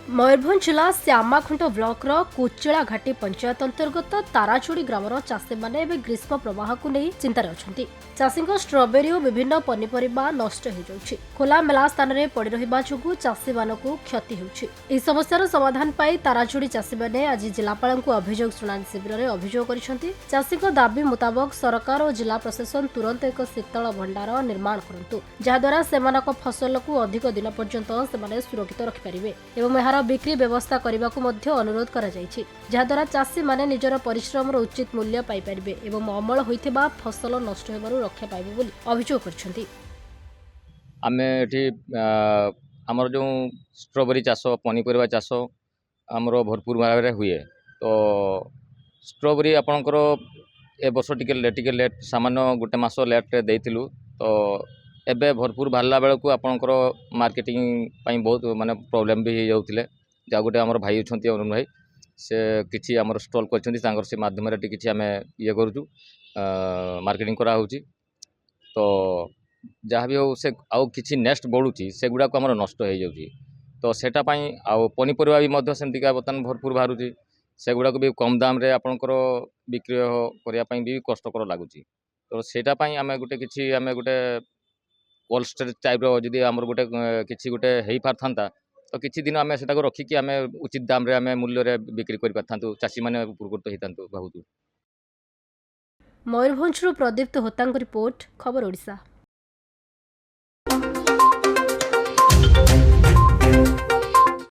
मयूरभंज जिला श्यामाखुंट ब्लॉक कुचिला घाटी पंचायत अंतर्गत ताराचुड़ी ग्रामर चाषी मैंने ग्रीष्म प्रवाह को नहीं चिंतार अच्छा चाषी स्ट्रबेरी और विभिन्न पनीपरिया नष्ट हो जाଉଛି। खोला मेला स्थान में पड़ रहा जो चाषी मानक क्षति होउछि। समस्यार समाधान पाई ताराचुड़ी चाषी मैंने आज जिलापाल को अभियोग शुणाणी शिविर में अभियोग कर चाषी दाबी मुताबक सरकार और जिला प्रशासन तुरंत एक शीतल भंडार निर्माण करंतु जहाद्वारा सेमानक फसल को अधिक दिन पर्यंत से सुरक्षित रखिपारे एवं यार बिक्री व्यवस्था करने को अनुरोध करा जायछि, जहाद्वारा चाषी माने निजर परिश्रम उचित मूल्य पाइपारे एवं अमल होइथिबा फसल नष्ट होबारु रक्षा पाइबे बोली अभियोग करछन्ति। आमे एठी हमर जो स्ट्रॉबेरी चाष पनीपरिया चाष आमर भरपूर भाव में हुए। तो स्ट्रॉबेरी आपणकर ए वर्ष टिके लेट सामान्य गोटे मास लेट देइथिलु। तो एबे भरपूर बाहरला बेल को आपणकर मार्केटिंग पाई बहुत माने प्रॉब्लम भी हो जाउथिले। जा गोटे हमर भाई अछंती अरुण भाई से किछि हमर स्टॉल करछन्ती तांगर से माध्यम रे किछि हमें ये करूछु मार्केटिंग करा होउची। तो जहाँ भी हो से आउ किछि नेक्स्ट बढ़ुची सेगुड़ा को हमर नष्ट हो जाउची। तो सेटा पाई आउ पनीपरिया भी मध्य सेमतिका बर्तन भरपूर बाहरुची सेगुड़ा को भी कम दाम रे आपणकर बिक्री करिया पाई भी कष्टकर लागुची। तो सेटा पाई आमे गोटे किछि आमे गोटे कोल्ड स्टोरेज टाइप रो जदी हमर गोटे किछि गोटे हेई पारथांता तो किछि दिन आमे सेटा को रखी कि आमे उचित दाम रे आमे मूल्य रे बिक्री करि पारथांतु चाषी माने उपकृत हितांतु बहुत। मयूरभंज प्रदीप्त होतांग रिपोर्ट खबर ओडिशा।